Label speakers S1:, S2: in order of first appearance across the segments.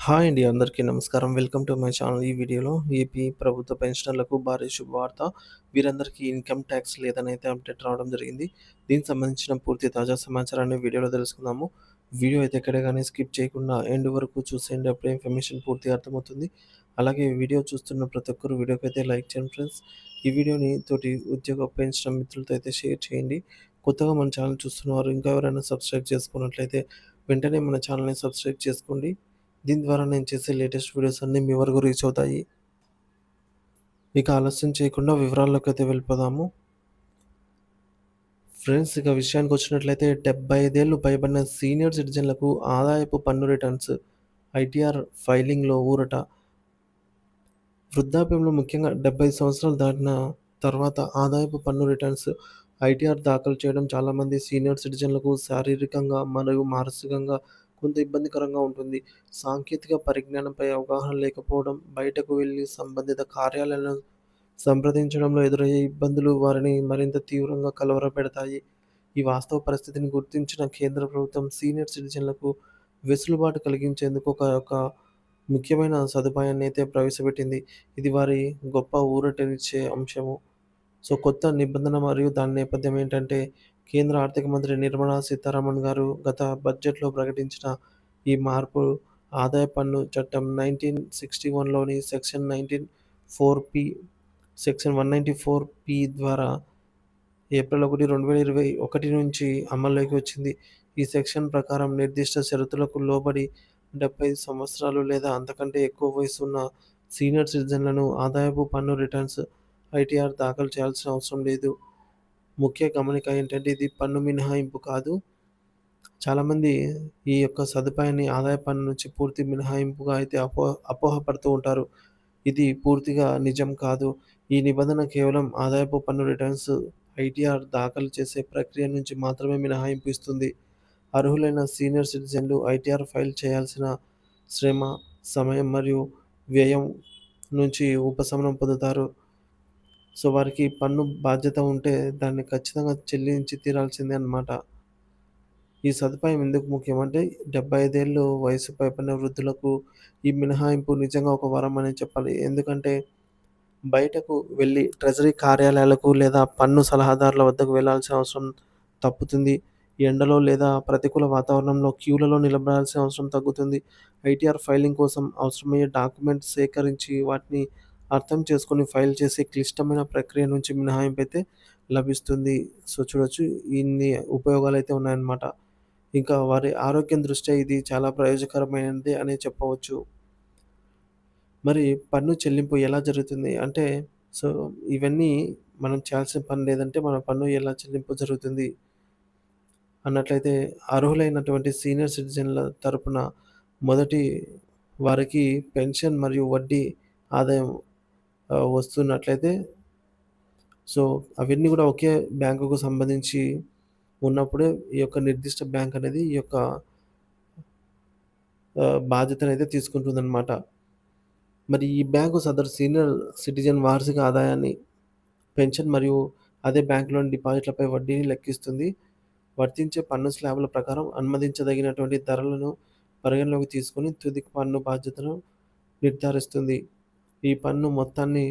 S1: Hi అండి. అందరికీ నమస్కారం. Welcome to my channel. ఈ వీడియోలో ఏపీ ప్రభుత్వ పెన్షనర్లకు భారీ శుభవార్త. వీరందరికీ ఇన్‌కమ్ టాక్స్ లేదనైతే అప్డేట్ రావడం జరిగింది. దీనికి సంబంధించిన పూర్తి తాజా సమాచారాన్ని వీడియోలో తెలుసుకుందాము. వీడియో అయితే ఎక్కడ గాని స్కిప్ చేయకుండా ఎండ్ వరకు చూసేయండి. అప్పుడే ఇన్ఫర్మేషన్ పూర్తిగా అర్థమవుతుంది. అలాగే వీడియో చూస్తున్న ప్రతి ఒక్కరు వీడియోకైతే లైక్ చేయండి ఫ్రెండ్స్. ఈ వీడియోని తోటి ఉద్యోగ పెన్షన్ మిత్రులతో అయితే షేర్ చేయండి. కొత్తగా మన ఛానల్ చూస్తున్నవారు ఇంకా ఎవరైనా సబ్స్క్రైబ్ చేసుకున్నట్లయితే వెంటనే మన ఛానల్‌ని సబ్స్క్రైబ్ చేసుకోండి. దీని ద్వారా నేను చేసే లేటెస్ట్ వీడియోస్ అన్నీ మీ వరకు రీచ్ అవుతాయి. ఇక ఆలస్యం చేయకుండా వివరాల్లోకైతే వెళ్ళిపోదాము. ఫ్రెండ్స్ ఇక విషయానికొచ్చినట్లయితే 75 ఏళ్లు పైబడిన సీనియర్ సిటిజన్లకు ఆదాయపు పన్ను రిటర్న్స్ ఐటీఆర్ ఫైలింగ్‌లో ఊరట. వృద్ధాప్యంలో ముఖ్యంగా 75 సంవత్సరాలు దాటిన తర్వాత ఆదాయపు పన్ను రిటర్న్స్ ఐటీఆర్ దాఖలు చేయడం చాలామంది సీనియర్ సిటిజన్లకు శారీరకంగా మరియు మానసికంగా కొంత ఇబ్బందికరంగా ఉంటుంది. సాంకేతిక పరిజ్ఞానంపై అవగాహన లేకపోవడం, బయటకు వెళ్లి సంబంధిత కార్యాలయాలను సంప్రదించడంలో ఎదురయ్యే ఇబ్బందులు వారిని మరింత తీవ్రంగా కలవరపెడతాయి. ఈ వాస్తవ పరిస్థితిని గుర్తించిన కేంద్ర ప్రభుత్వం సీనియర్ సిటిజన్లకు వెసులుబాటు కలిగించేందుకు ఒక ముఖ్యమైన సదుపాయాన్నయితే ప్రవేశపెట్టింది. ఇది వారి గొప్ప ఊరటనిచ్చే అంశము. సో, కొత్త నిబంధన మరియు దాని నేపథ్యం ఏంటంటే, కేంద్ర ఆర్థిక మంత్రి నిర్మలా సీతారామన్ గారు గత బడ్జెట్‌లో ప్రకటించిన ఈ మార్పు ఆదాయ పన్ను చట్టం 1961లోని సెక్షన్ 194 సెక్షన్ 194 ద్వారా ఏప్రిల్ 1, 2021 నుంచి అమల్లోకి వచ్చింది. ఈ సెక్షన్ ప్రకారం నిర్దిష్ట షరతులకు లోబడి 75 సంవత్సరాలు లేదా అంతకంటే ఎక్కువ వయసున్న సీనియర్ సిటిజన్లను ఆదాయపు పన్ను రిటర్న్స్ ఐటీఆర్ దాఖలు చేయాల్సిన అవసరం లేదు. ముఖ్య గమనిక ఏంటంటే ఇది పన్ను మినహాయింపు కాదు. చాలామంది ఈ యొక్క సదుపాయాన్ని ఆదాయ పన్ను నుంచి పూర్తి మినహాయింపుగా అయితే అపోహపడుతూ ఉంటారు. ఇది పూర్తిగా నిజం కాదు. ఈ నిబంధన కేవలం ఆదాయపు పన్ను రిటర్న్స్ ఐటీఆర్ దాఖలు చేసే ప్రక్రియ నుంచి మాత్రమే మినహాయింపు ఇస్తుంది. అర్హులైన సీనియర్ సిటిజన్లు ఐటీఆర్ ఫైల్ చేయాల్సిన శ్రమ, సమయం మరియు వ్యయం నుంచి ఉపశమనం పొందుతారు. సో, వారికి పన్ను బాధ్యత ఉంటే దాన్ని ఖచ్చితంగా చెల్లించి తీరాల్సిందే అన్నమాట. ఈ సదుపాయం ఎందుకు ముఖ్యమంటే 75 ఏళ్ళు వయసు పైబడిన వృద్ధులకు ఈ మినహాయింపు నిజంగా ఒక వరం అనే చెప్పాలి. ఎందుకంటే బయటకు వెళ్లి ట్రెజరీ కార్యాలయాలకు లేదా పన్ను సలహాదారుల వద్దకు వెళ్లాల్సిన అవసరం తప్పుతుంది. ఎండలో లేదా ప్రతికూల వాతావరణంలో క్యూలలో నిలబడాల్సిన అవసరం తగ్గుతుంది. ఐటీఆర్ ఫైలింగ్ కోసం అవసరమయ్యే డాక్యుమెంట్స్ సేకరించి వాటిని అర్థం చేసుకొని ఫైల్ చేసే క్లిష్టమైన ప్రక్రియ నుంచి మినహాయింపు అయితే లభిస్తుంది. సో, చూడొచ్చు ఇన్ని ఉపయోగాలైతే ఉన్నాయన్నమాట. ఇంకా వారి ఆరోగ్యం దృష్ట్యా ఇది చాలా ప్రయోజనకరమైనది అనే చెప్పవచ్చు. మరి పన్ను చెల్లింపు ఎలా జరుగుతుంది? అంటే సో, ఇవన్నీ మనం చేయాల్సిన పని లేదంటే మన పన్ను ఎలా చెల్లింపు జరుగుతుంది అన్నట్లయితే అర్హులైనటువంటి సీనియర్ సిటిజన్‌ల తరపున మొదటి వారికి పెన్షన్ మరియు వడ్డీ ఆదాయం వస్తున్నట్లయితే సో, అవన్నీ గూడా ఒకే బ్యాంకుకు సంబంధించి ఉన్నప్పుడే ఈ యొక్క నిర్దిష్ట బ్యాంక్ అనేది ఈ యొక్క బాధ్యతనైతే తీసుకుంటుందనమాట. మరి ఈ బ్యాంకు సదరు సీనియర్ సిటిజన్ వార్షిక ఆదాయాన్ని, పెన్షన్ మరియు అదే బ్యాంకులోని డిపాజిట్లపై వడ్డీని లెక్కిస్తుంది. వర్తించే పన్ను స్లాబుల ప్రకారం అనుమతించదగినటువంటి ధరలను పరిగణలోకి తీసుకొని తుది పన్ను బాధ్యతను నిర్ధారిస్తుంది. ఈ పన్ను మొత్తాన్ని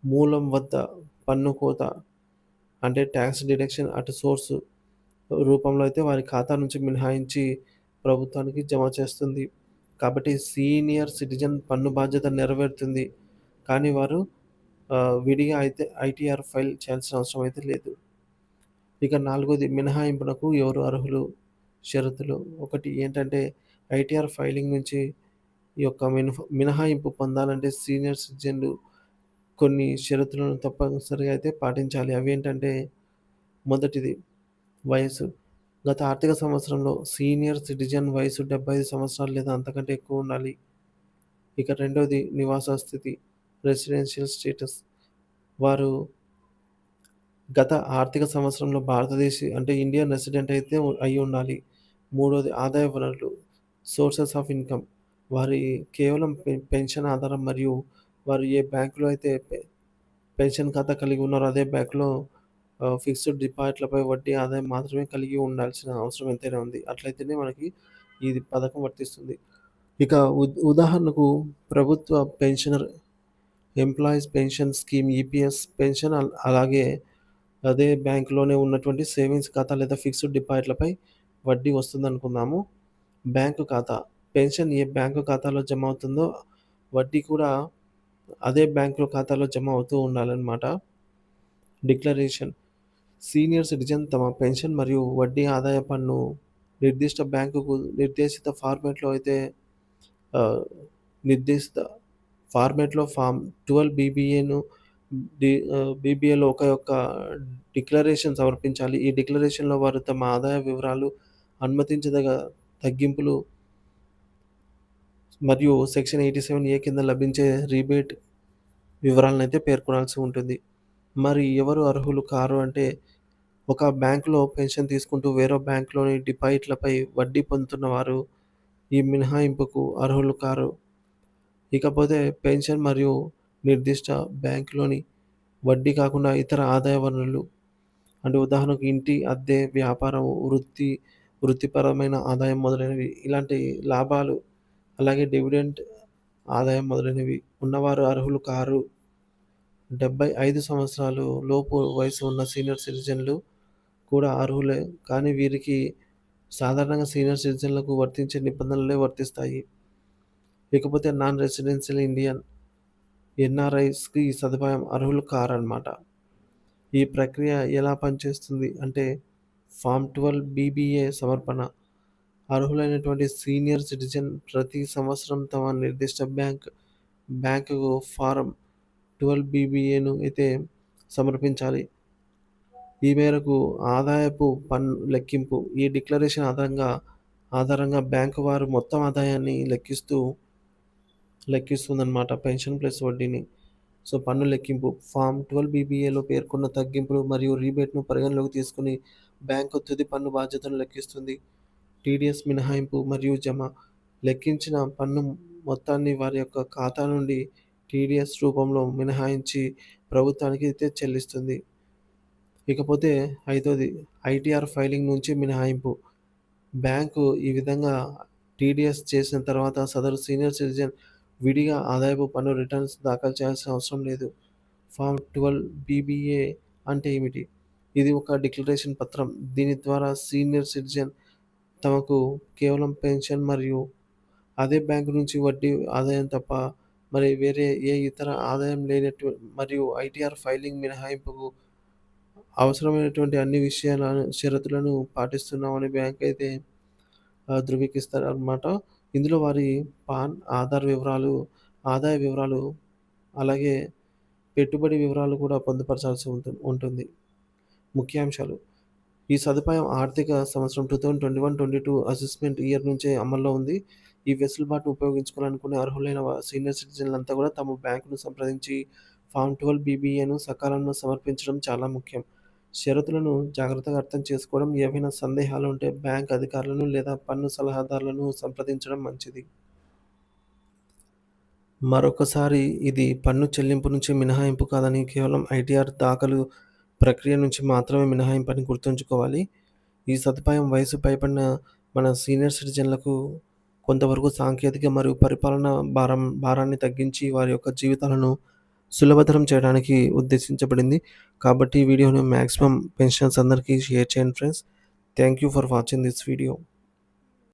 S1: మూలం వద్ద పన్ను కోత అంటే టాక్స్ డిడక్షన్ అట్ సోర్స్ రూపంలో అయితే వారి ఖాతా నుంచి మినహాయించి ప్రభుత్వానికి జమ చేస్తుంది. కాబట్టి సీనియర్ సిటిజన్ పన్ను బాధ్యత నెరవేరుతుంది. కానీ వారు విడిగా అయితే ఐటీఆర్ ఫైల్ చేయాల్సిన అవసరం అయితే లేదు. ఇక నాలుగోది మినహాయింపునకు ఎవరు అర్హులు? షరతులు. ఒకటి ఏంటంటే ఐటీఆర్ ఫైలింగ్ నుంచి ఈ యొక్క మినహాయింపు పొందాలంటే సీనియర్ సిటిజన్‌లు కొన్ని షరతులను తప్పనిసరిగా అయితే పాటించాలి. అవేంటంటే మొదటిది వయస్సు. గత ఆర్థిక సంవత్సరంలో సీనియర్ సిటిజన్ వయసు 75 సంవత్సరాలు లేదా అంతకంటే ఎక్కువ ఉండాలి. ఇక రెండోది నివాస స్థితి రెసిడెన్షియల్ స్టేటస్. వారు గత ఆర్థిక సంవత్సరంలో అంటే ఇండియన్ రెసిడెంట్ అయితే అయ్యుండాలి. మూడోది ఆదాయ వనరులు సోర్సెస్ ఆఫ్ ఇన్‌కమ్. వారి కేవలం పెన్షన్ ఆధారం మరియు వారు ఏ బ్యాంక్‌లో అయితే పెన్షన్ ఖాతా కలిగి ఉన్నారో అదే బ్యాంక్‌లో ఫిక్స్డ్ డిపాజిట్‌లపై వడ్డీ ఆదాయం మాత్రమే కలిగి ఉండాల్సిన అవసరం ఎంతైనా ఉంది. అట్లయితేనే మనకి ఇది పథకం వర్తిస్తుంది. ఇక ఉదాహరణకు ప్రభుత్వ pensioner employees pension scheme EPS pension అలాగే అదే బ్యాంక్‌లోనే ఉన్నటువంటి సేవింగ్స్ ఖాతా లేదా ఫిక్స్డ్ డిపాజిట్‌లపై వడ్డీ వస్తుందనుకుందాము. బ్యాంకు ఖాతా పెన్షన్ ఏ బ్యాంకు ఖాతాలో జమ అవుతుందో వడ్డీ కూడా అదే బ్యాంకులో ఖాతాలో జమ అవుతూ ఉండాలనమాట. డిక్లరేషన్ సీనియర్ సిటిజన్ తమ పెన్షన్ మరియు వడ్డీ ఆదాయ పన్ను నిర్దిష్ట బ్యాంకుకు నిర్దేశిత ఫార్మాట్‌లో అయితే ఆహ్, నిర్దేశిత ఫార్మాట్‌లో ఫార్మ్ 12 బీబీఏను బీబీఏలో ఒక యొక్క డిక్లరేషన్ సమర్పించాలి. ఈ డిక్లరేషన్‌లో వారు తమ ఆదాయ వివరాలు, అనుమతించదగ తగ్గింపులు మరియు సెక్షన్ 87 ఏ కింద లభించే రీబేట్ వివరాలనైతే పేర్కొనాల్సి ఉంటుంది. మరి ఎవరు అర్హులు కారు అంటే, ఒక బ్యాంక్‌లో పెన్షన్ తీసుకుంటూ వేరో బ్యాంక్‌లోని డిపాజిట్‌లపై వడ్డీ పొందుతున్న వారు ఈ మినహాయింపుకు అర్హులు కారు. ఇకపోతే పెన్షన్ మరియు నిర్దిష్ట బ్యాంక్‌లోని వడ్డీ కాకుండా ఇతర ఆదాయ వనరులు అంటే ఉదాహరణకు ఇంటి అద్దె, వ్యాపారం, వృత్తిపరమైన ఆదాయం మొదలైనవి. ఇలాంటి లాభాలు అలాగే డివిడెండ్ ఆదాయం మొదలైనవి ఉన్నవారు అర్హులు కారు. 75 సంవత్సరాలు లోపు వయసు ఉన్న సీనియర్ సిటిజన్‌లు కూడా అర్హులే. కానీ వీరికి సాధారణంగా సీనియర్ సిటిజన్‌లకు వర్తించే నిబంధనలే వర్తిస్తాయి. ఇకపోతే నాన్ రెసిడెన్షియల్ ఇండియన్ ఎన్ఆర్ఐస్‌కి ఈ సదుపాయం అర్హులు కారనమాట. ఈ ప్రక్రియ ఎలా పనిచేస్తుంది అంటే ఫార్మ్ 12 బీబీఏ సమర్పణ. అర్హులైనటువంటి సీనియర్ సిటిజన్ ప్రతి సంవత్సరం తమ నిర్దిష్ట బ్యాంకుకు ఫారం 12 బీబీఏను అయితే సమర్పించాలి. ఈ మేరకు ఆదాయపు పన్ను లెక్కింపు. ఈ డిక్లరేషన్ ఆధారంగా బ్యాంకు వారు మొత్తం ఆదాయాన్ని లెక్కిస్తుందనమాట. పెన్షన్ ప్లస్ వడ్డీని. సో, పన్ను లెక్కింపు. ఫార్మ్ 12 బీబీఏలో పేర్కొన్న తగ్గింపులు మరియు రీబేట్‌ను పరిగణలోకి తీసుకొని బ్యాంకు తుది పన్ను బాధ్యతను లెక్కిస్తుంది. టీడీఎస్ మినహాయింపు మరియు జమ. లెక్కించిన పన్ను మొత్తాన్ని వారి యొక్క ఖాతా నుండి టీడీఎస్ రూపంలో మినహాయించి ప్రభుత్వానికి అయితే చెల్లిస్తుంది. ఇకపోతే ఐదోది ఐటీఆర్ ఫైలింగ్ నుంచి మినహాయింపు. బ్యాంకు ఈ విధంగా టీడీఎస్ చేసిన తర్వాత సదరు సీనియర్ సిటిజన్ విడిగా ఆదాయపు పన్ను రిటర్న్స్ దాఖలు చేయాల్సిన అవసరం లేదు. ఫార్మ్ 12 బీబీఏ అంటే ఏమిటి? ఇది ఒక డిక్లరేషన్ పత్రం. దీని ద్వారా సీనియర్ సిటిజన్ తమకు కేవలం పెన్షన్ మరియు అదే బ్యాంకు నుంచి వడ్డీ ఆదాయం తప్ప మరి వేరే ఏ ఇతర ఆదాయం లేనట్టు మరియు ఐటీఆర్ ఫైలింగ్ మినహాయింపుకు అవసరమైనటువంటి అన్ని షరతులను పాటిస్తున్నామని బ్యాంక్ అయితే ధృవీకరిస్తారనమాట. ఇందులో వారి పాన్, ఆధార్ వివరాలు, ఆదాయ వివరాలు, అలాగే పెట్టుబడి వివరాలు కూడా పొందుపరచాల్సి ఉంటుంది. ముఖ్యాంశాలు. ఈ సదుపాయం ఆర్థిక సంవత్సరం 2021-22 అసెస్మెంట్ ఇయర్ నుంచే అమల్లో ఉంది. ఈ వెసులుబాటును ఉపయోగించుకోవాలనుకునే అర్హులైన సీనియర్ సిటిజన్లంతా కూడా తమ బ్యాంకును సంప్రదించి ఫార్మ్ 12 బీబీఏను సకాలంలో సమర్పించడం చాలా ముఖ్యం. షరతులను జాగ్రత్తగా అర్థం చేసుకోవడం, ఏవైనా సందేహాలు ఉంటే బ్యాంక్ అధికారులను లేదా పన్ను సలహాదారులను సంప్రదించడం మంచిది. మరొకసారి ఇది పన్ను చెల్లింపు నుంచి మినహాయింపు కాదని కేవలం ఐటీఆర్ దాఖలు ప్రక్రియ నుంచి మాత్రమే మినహాయింపని గుర్తుంచుకోవాలి. ఈ సదుపాయం వయసు పైబడిన మన సీనియర్ సిటిజన్లకు కొంతవరకు సాంకేతిక మరియు పరిపాలన భారాన్ని తగ్గించి వారి యొక్క జీవితాలను సులభతరం చేయడానికి ఉద్దేశించబడింది. కాబట్టి ఈ వీడియోని మాక్సిమం పెన్షనర్స్ అందరికీ షేర్ చేయండి friends. Thank you for watching this video.